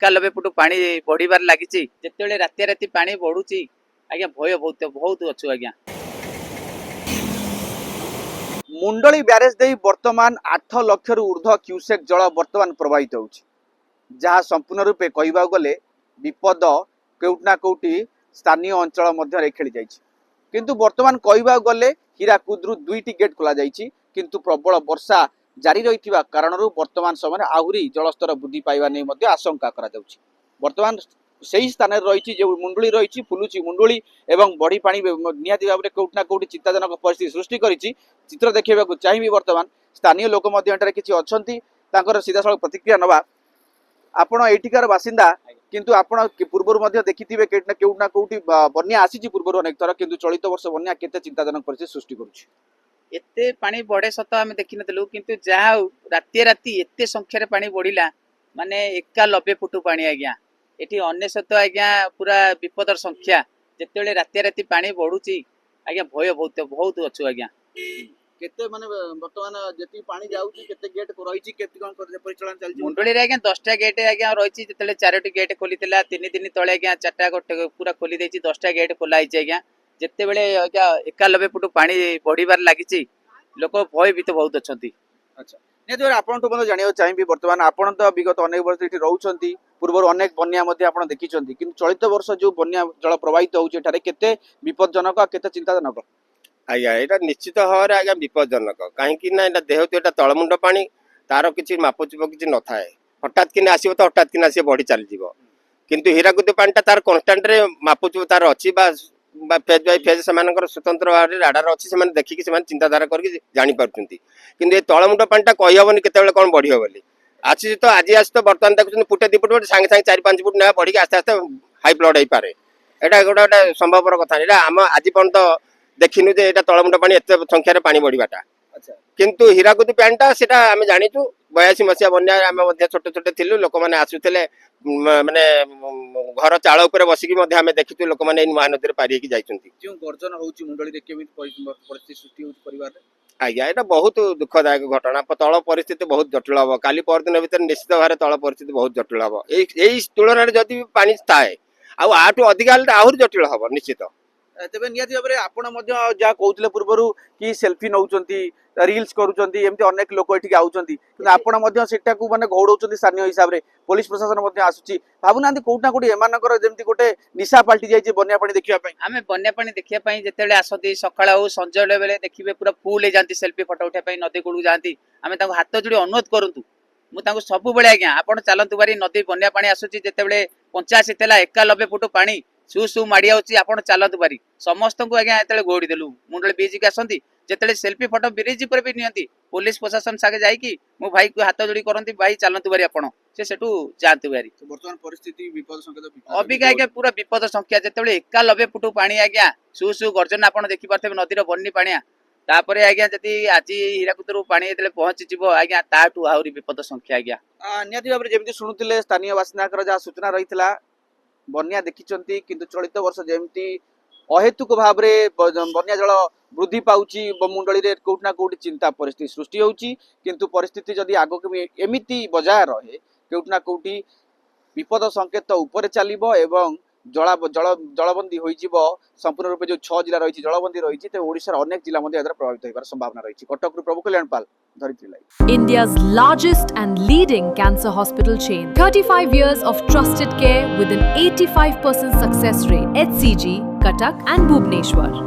91 foot पानी बढ़िबार लागिछि जेतेबेले राति राति पानी बढ़ुछि आज्ञा भय बहुत बहुत अच्छु आज्ञा। मुंडली ब्यारेज दे वर्तमान 8 लाख ऊर्ध्व क्यूसेक जल वर्तमान प्रवाहित होउछि जहाँ संपूर्ण रूपे कहबा गले विपद केउटना कोउटी स्थानीय अंचल मध्य खेली जाइछि किंतु वर्तमान कहबा गले हीराकुदरू 2टी गेट खोला जाइछि किंतु प्रबल वर्षा जारी रहिथिबा कारणरू वर्तमान समय आहुरी जलस्तर वृद्धि पाइबा नै मध्य आशंका करा जाउछि। वर्तमान सही स्थान रही जो मुंडली रही फुलुची मुंडली एवं बड़ी पानी निहाती भाव में कोउटना कोउटी चिंताजनक परिस्थिति सृष्टि करिछि। चित्र देखा चाहिए वर्तमान स्थानीय लोक किसी अच्छी सीधासल प्रतिक्रिया नवा आपण एठिकार बासिंदा किंतु आपण पूर्व देखिथिबे केउटना कोउटी बन्या आसी पूर्व अनेक थर किंतु चलित वर्ष बन्या केते चिंताजनक परिस्थिति सृष्टि करुछि। एते पानी बढ़े सत आम देखी नथिलु किंतु जहा राति राति एते संख्यार पानी बढ़िला माने 91 फुट पानी आज्ञा एठी अनेशत आज्ञा पूरा विपदर संख्या जेतेबेले राति राति पानी बढ़ुची आज्ञा भय बहुत बहुत अच्छु आज्ञा। केते माने वर्तमान जेती पानी जाउची केते गेट रहिची केते कोन परिचालन चलची मुंडली रे आज्ञा 10टा गेट आज्ञा रहिची जेतेबेले 4टी गेट खोलितिला 3 दिन तळे आज्ञा 4टा गोटे पूरा खोली देछि 10टा गेट खोला आइछि आज्ञा जेतेबेले आज्ञा 91 फुट पानी बढ़िबार लागिछि लोक भयभीत बहुत अछंती। अच्छा निहाती आपण तो जानियो चाहिए वर्तमान आपण तो विगत अनेक वर्ष एठी रहउछंती पूर्व अनेक बन्या मध्ये आपण देखिछंती किंतु चलित वर्ष जो बन्या जल प्रवाहित होउछ एठारे केते विपदजनक केते चिंताजनक आज्ञा एटा निश्चित भाव आज्ञा विपदजनक कहीं ना देहतु एटा तलमुंड पानी तार किसी मापचुप किसी न थाए हठात किने आसीबो तो हठात किने आसी बढ़ी चली जीवो किंतु हीराकुद पानीटा तार कन्स्टांट रे मापचुप तार अछि बा फेज बाय फेज सेमानकर स्वतंत्र भाव राडार अच्छी से देखिकी से चिंताधारा करके जानी पारुछंती किंतु ए तलमुंड पानीटा कहि हबनी केतेबेले कोन बढ़ियो बोली आछि तो आज तो बर्तमान देखुछन फुटे 2 फुट सांगे सांगे 4-5 फुट ना बढ़ी आस्ते आस्ते हाई फ्लड होई पारे एटा गोटा संभवपर कथा नहीं आम आज पर्यंत देखिनु जे एटा तलमुंड पानी एते संख्यार पानी बढ़िबाटा। अच्छा किंतु हीराकुद पानीटा सेटा आमे जानिचु 82 मसिया बन्या आमे मध्ये छोटे छोटे थिलु लोक माने आसुथिले माने घर चाळ ऊपर बसिकी मध्ये आमे देखितु लोक माने महानदी रे पारी की जाइछंती जो गर्जन होउची मुंडली रे केमित परिस्थिति सृष्टि होउची परिवार रे आज्ञा एटा बहुत दुखदायक घटना तल परिस्थिति बहुत जटिल हम काली परदिन भीतर निश्चित भाव तल परिस्थिति बहुत जटिल हम एई तुलन रे जदि पानी थाए आ आठु अधिक आहुरी जटिल हम निश्चित तेबे निहाती भाव में आपण जहाँ कहते पूर्वर कि सेल्फी नौचंती रील्स करूचंती एमती अनेक लोक एठी आउचंती किंतु आपण सेटा को माने गौड़ौचंती स्थानीय हिसाब रे पुलिस प्रशासन मध्ये आसुची भाबुनांती कोउटना कोडी एमानकर जेमती गोटे निशा पाल्टी जाइछे बन्या पानी देखिया पई आमे बन्या पानी देखिया पई जेतेबेले आसती सकाळ हो संजय बेले देखिबे पूरा फुल हे जानती सेल्फी फोटो उठा पई नदी कुळू जानती आमे ताको हाथ जोड़ी अनुरोध करंतु मु ताको सब बेले आज्ञा आपण चलंतु बारी नदी बन्या पानी आसुची जेतेबेले 85 तेला 91 फुट पानी सु सु माड़ी आउची आपण चलंतु बारी समस्त को आज्ञा एतले गोडी देलु मुंडल बीज के आसंती जेतले सेल्फी फोटो ब्रिज पर भी नियंती पुलिस प्रशासन सागे जाई कि मो भाई को हाथ जोड़ी करंती भाई चलंतु बारी आपण से सेटू जानतु बारी वर्तमान परिस्थिति विपद संकेत अबिका आज्ञा पूरा विपद संख्या जेतले 91 फुट पानी आज्ञा सु सु गर्जन आपण देखि परथे नदी रो बन्नी पानिया तापरे आज्ञा जति आज हीराकुदरू पानी जेतले पहुंची जिवो आज्ञा ताटू आहुरी विपद संख्या आज्ञा निहाती भाव में जेमती शुणुतिले स्थानीय बासिंदाकर जहाँ सूचना रहितला बन्या देखिचंती किंतु चलित वर्ष जेमती अहेतुक भाव में बन्या जल वृद्धि पाउची मुंडली रे कोउटना कोउटी चिंता परिस्थिति सृष्टि होउची किंतु परिस्थिति जदि आगो एमिति बजाय रहे कोउटना कोउटी विपद संकेत ऊपर चलिबो एवं जलबंदी होइजिबो संपूर्ण रूप जो 6 जिला रही जलबंदी रही तो ओडिशार अनेक जिला मध्ये एदर प्रभावित होइबार संभावना रही। कटक प्रभु कल्याणपाल धरित्री live India's largest and leading cancer hospital chain. 35 years of trusted care with an 85% success rate. HCG, Cuttack and Bhubaneswar.